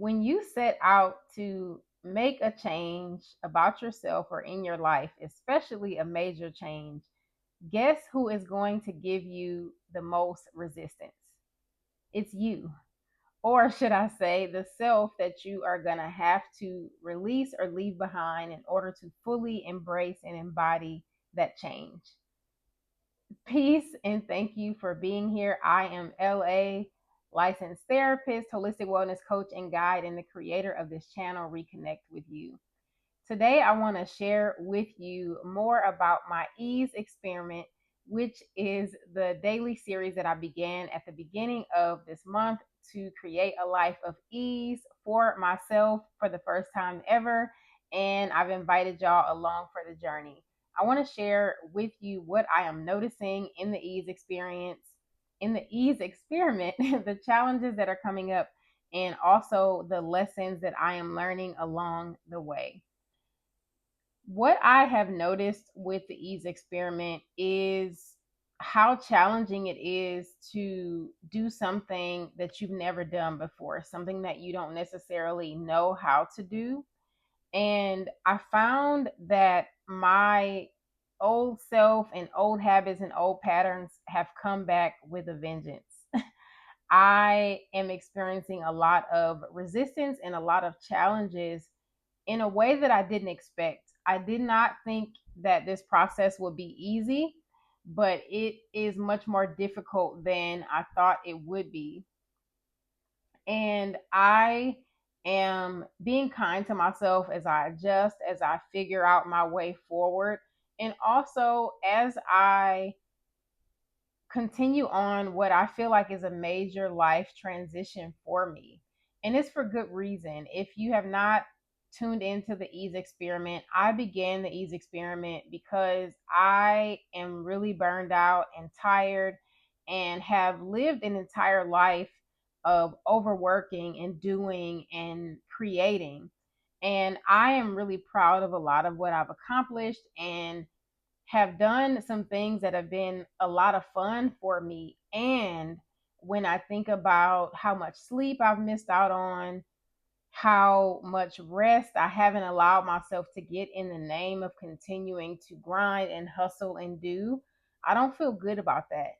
When you set out to make a change about yourself or in your life, especially a major change, guess who is going to give you the most resistance? It's you. Or should I say, the self that you are going to have to release or leave behind in order to fully embrace and embody that change. Peace and thank you for being here. I am LA, licensed therapist, holistic wellness coach, and guide, and the creator of this channel, Reconnect with You. Today, I want to share with you more about my ease experiment, which is the daily series that I began at the beginning of this month to create a life of ease for myself for the first time ever. And I've invited y'all along for the journey. I want to share with you what I am noticing in the ease experience, in the ease experiment, the challenges that are coming up, and also the lessons that I am learning along the way. What I have noticed with the ease experiment is how challenging it is to do something that you've never done before, something that you don't necessarily know how to do. And I found that my old self and old habits and old patterns have come back with a vengeance. I am experiencing a lot of resistance and a lot of challenges in a way that I didn't expect. I did not think that this process would be easy, but it is much more difficult than I thought it would be. And I am being kind to myself as I adjust, as I figure out my way forward, and also as I continue on what I feel like is a major life transition for me. And it's for good reason. If you have not tuned into the ease experiment, I began the ease experiment because I am really burned out and tired and have lived an entire life of overworking and doing and creating. And I am really proud of a lot of what I've accomplished and have done some things that have been a lot of fun for me. And when I think about how much sleep I've missed out on, how much rest I haven't allowed myself to get in the name of continuing to grind and hustle and do, I don't feel good about that.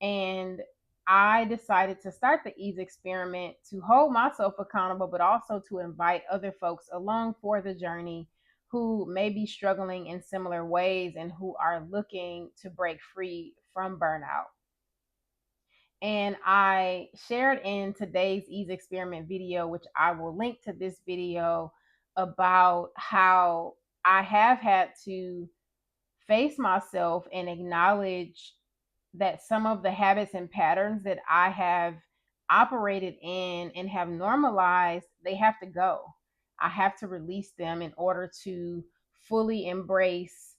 And I decided to start the ease experiment to hold myself accountable, but also to invite other folks along for the journey who may be struggling in similar ways and who are looking to break free from burnout. And I shared in today's ease experiment video, which I will link to this video, about how I have had to face myself and acknowledge that some of the habits and patterns that I have operated in and have normalized, they have to go. I have to release them in order to fully embrace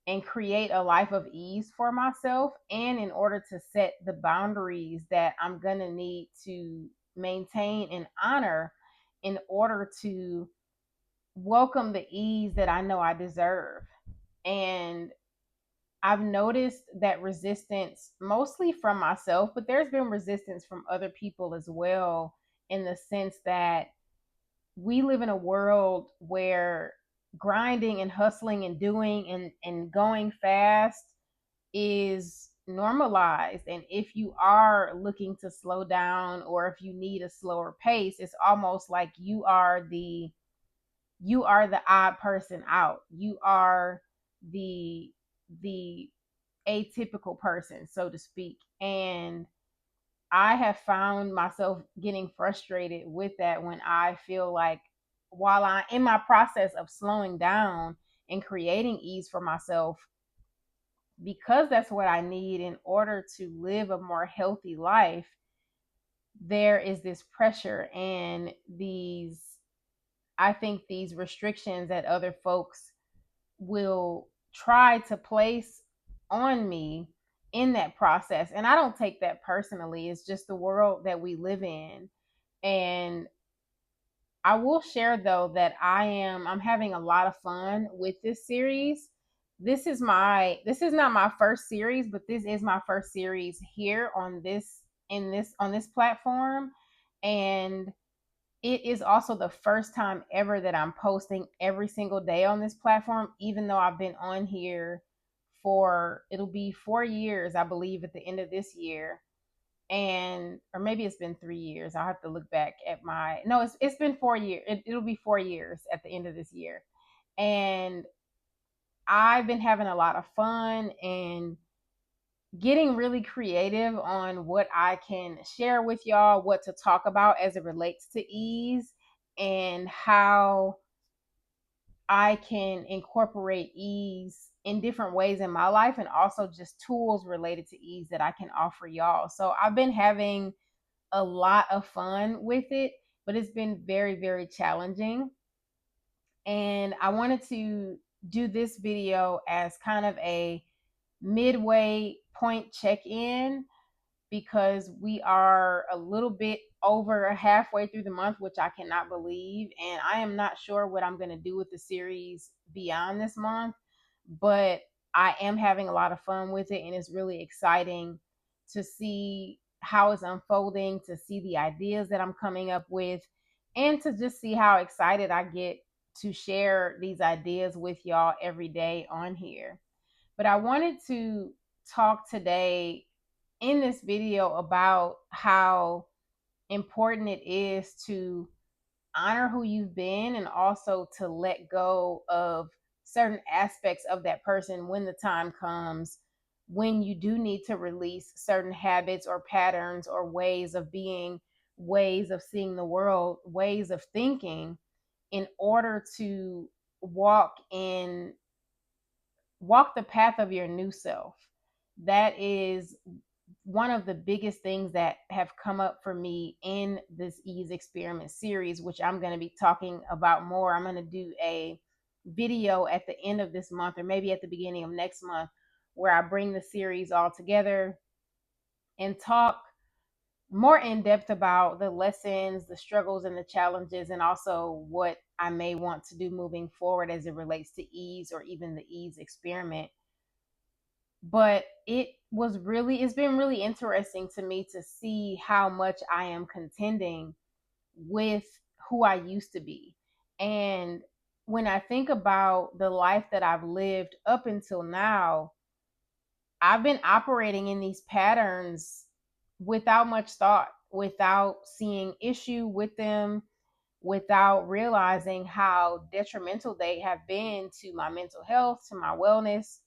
and create a life of ease for myself, and in order to set the boundaries that I'm going to need to maintain and honor in order to welcome the ease that I know I deserve. And I've noticed that resistance mostly from myself, but there's been resistance from other people as well, in the sense that we live in a world where grinding and hustling and doing and going fast is normalized. And if you are looking to slow down or if you need a slower pace, it's almost like you are the odd person out. You are the the atypical person, so to speak. And I have found myself getting frustrated with that when I feel like, while I'm in my process of slowing down and creating ease for myself, because that's what I need in order to live a more healthy life, there is this pressure and I think these restrictions that other folks will try to place on me in that process. And I don't take that personally. It's just the world that we live in. And I will share though that I'm having a lot of fun with this series. This is not my first series, but this is my first series here on this platform. And it is also the first time ever that I'm posting every single day on this platform, even though I've been on here for, it'll be 4 years, I believe, at the end of this year. And, or maybe it's been 3 years. I'll have to look back at my, no, it's been 4 years. It'll be 4 years at the end of this year. And I've been having a lot of fun and getting really creative on what I can share with y'all, what to talk about as it relates to ease, and how I can incorporate ease in different ways in my life, and also just tools related to ease that I can offer y'all. So I've been having a lot of fun with it, but it's been very, very challenging. And I wanted to do this video as kind of a midway point check in, because we are a little bit over halfway through the month, which I cannot believe. And I am not sure what I'm going to do with the series beyond this month, but I am having a lot of fun with it. And it's really exciting to see how it's unfolding, to see the ideas that I'm coming up with, and to just see how excited I get to share these ideas with y'all every day on here. But I wanted to talk today in this video about how important it is to honor who you've been, and also to let go of certain aspects of that person when the time comes, when you do need to release certain habits or patterns or ways of being, ways of seeing the world, ways of thinking, in order to walk in walk the path of your new self. That is one of the biggest things that have come up for me in this ease experiment series, which I'm going to be talking about more. I'm going to do a video at the end of this month, or maybe at the beginning of next month, where I bring the series all together and talk more in depth about the lessons, the struggles, and the challenges, and also what I may want to do moving forward as it relates to ease, or even the ease experiment. But it's been really interesting to me to see how much I am contending with who I used to be. And when I think about the life that I've lived up until now, I've been operating in these patterns without much thought, without seeing issue with them, without realizing how detrimental they have been to my mental health, to my wellness.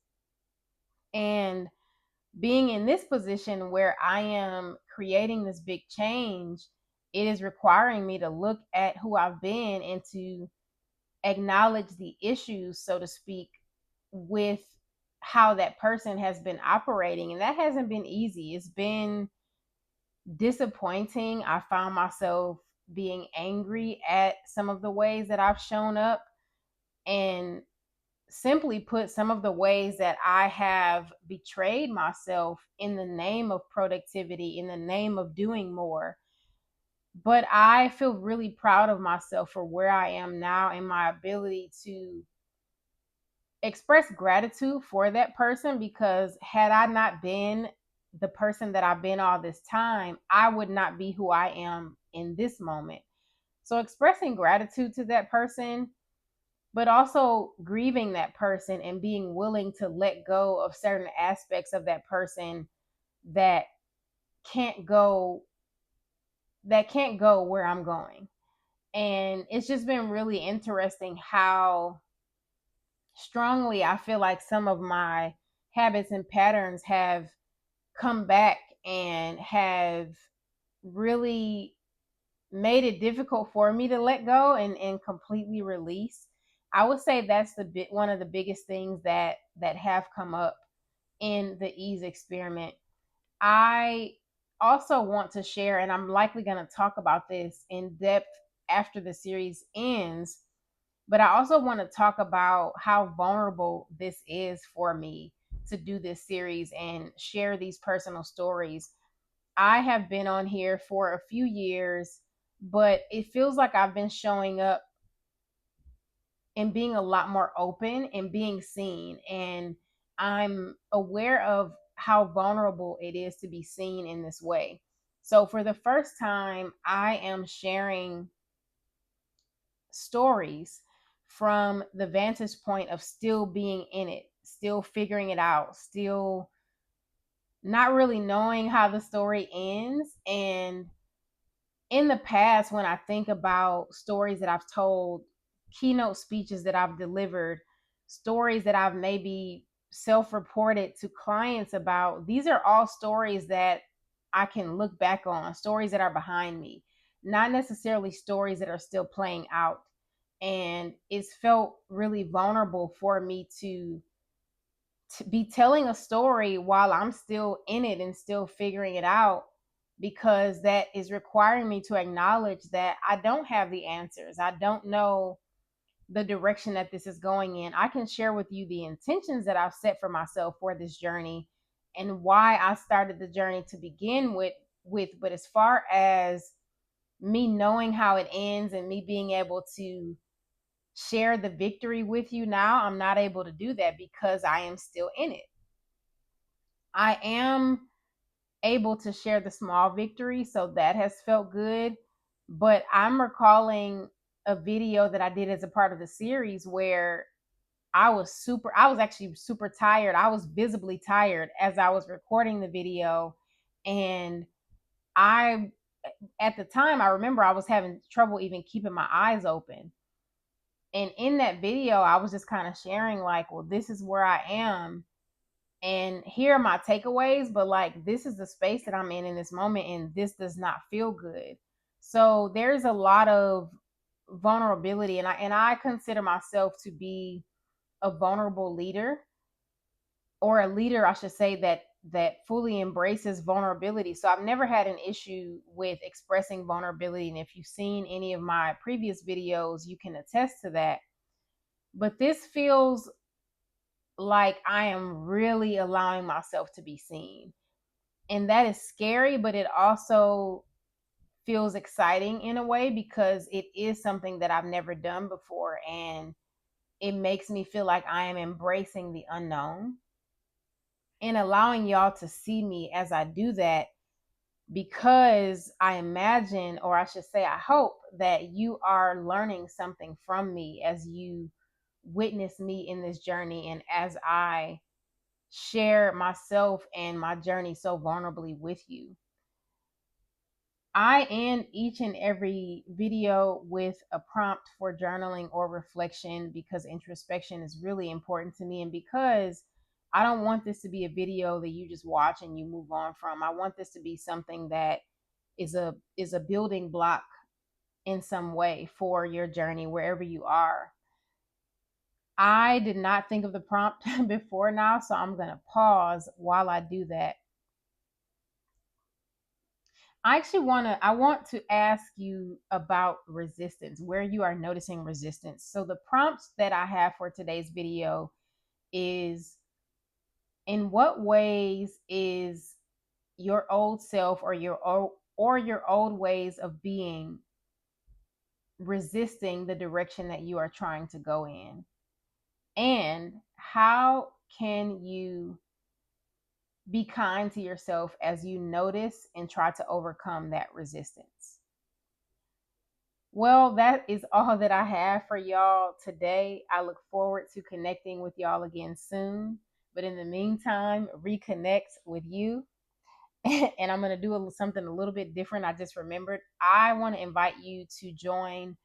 And being in this position where I am creating this big change, it is requiring me to look at who I've been and to acknowledge the issues, so to speak, with how that person has been operating. And that hasn't been easy. It's been disappointing. I found myself being angry at some of the ways that I've shown up, and simply put, some of the ways that I have betrayed myself in the name of productivity, in the name of doing more. But I feel really proud of myself for where I am now, and my ability to express gratitude for that person, because had I not been the person that I've been all this time, I would not be who I am in this moment. So expressing gratitude to that person, but also grieving that person and being willing to let go of certain aspects of that person that can't go where I'm going. And it's just been really interesting how strongly I feel like some of my habits and patterns have come back and have really made it difficult for me to let go and completely release. I would say that's one of the biggest things that have come up in the ease experiment. I also want to share, and I'm likely going to talk about this in depth after the series ends, but I also want to talk about how vulnerable this is for me to do this series and share these personal stories. I have been on here for a few years, but it feels like I've been showing up and being a lot more open and being seen. And I'm aware of how vulnerable it is to be seen in this way. So for the first time, I am sharing stories from the vantage point of still being in it, still figuring it out, still not really knowing how the story ends. And in the past, when I think about stories that I've told, keynote speeches that I've delivered, stories that I've maybe self reported to clients about, these are all stories that I can look back on, stories that are behind me, not necessarily stories that are still playing out. And it's felt really vulnerable for me to be telling a story while I'm still in it and still figuring it out, because that is requiring me to acknowledge that I don't have the answers. I don't know the direction that this is going in. I can share with you the intentions that I've set for myself for this journey and why I started the journey to begin with, but as far as me knowing how it ends and me being able to share the victory with you now, I'm not able to do that because I am still in it. I am able to share the small victory, so that has felt good. But I'm recalling a video that I did as a part of the series where I was actually super tired. I was visibly tired as I was recording the video. And I, at the time, I remember I was having trouble even keeping my eyes open. And in that video, I was just kind of sharing, like, well, this is where I am and here are my takeaways, but like, this is the space that I'm in this moment, and this does not feel good. So there's a lot of vulnerability, and I consider myself to be a vulnerable leader, or a leader, I should say, that fully embraces vulnerability. So I've never had an issue with expressing vulnerability, and if you've seen any of my previous videos, you can attest to that. But this feels like I am really allowing myself to be seen. And that is scary, but it also feels exciting in a way because it is something that I've never done before. And it makes me feel like I am embracing the unknown and allowing y'all to see me as I do that, because I imagine, or I should say, I hope that you are learning something from me as you witness me in this journey and as I share myself and my journey so vulnerably with you. I end each and every video with a prompt for journaling or reflection because introspection is really important to me, and because I don't want this to be a video that you just watch and you move on from. I want this to be something that is a building block in some way for your journey wherever you are. I did not think of the prompt before now, so I'm going to pause while I do that. I want to ask you about resistance, where you are noticing resistance. So the prompts that I have for today's video is, in what ways is your old self or your old ways of being resisting the direction that you are trying to go in? And how can you be kind to yourself as you notice and try to overcome that resistance? Well, that is all that I have for y'all today. I look forward to connecting with y'all again soon. But in the meantime, reconnect with you. And I'm going to do something a little bit different. I just remembered I want to invite you to join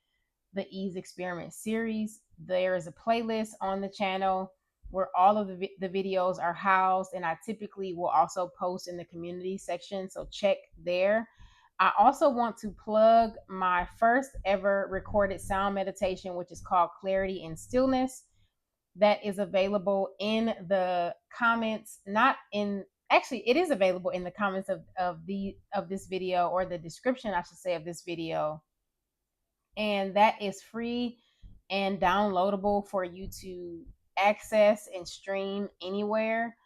the Ease Experiment series. There is a playlist on the channel where all of the videos are housed, and I typically will also post in the community section, so check there. I also want to plug my first ever recorded sound meditation, which is called Clarity and Stillness. That is available in the comments, not in actually it is available in the comments of this video, or the description, I should say, of this video. And that is free and downloadable for you to access and stream anywhere.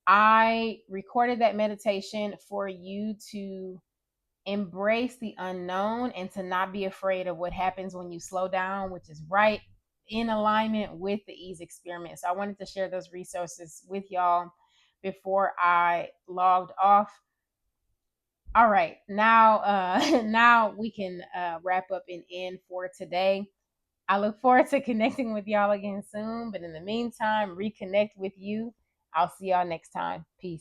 I recorded that meditation for you to embrace the unknown and to not be afraid of what happens when you slow down, which is right in alignment with the Ease Experiment. So I wanted to share those resources with y'all before I logged off. All right, now now we can wrap up and end for today. I look forward to connecting with y'all again soon. But in the meantime, reconnect with you. I'll see y'all next time. Peace.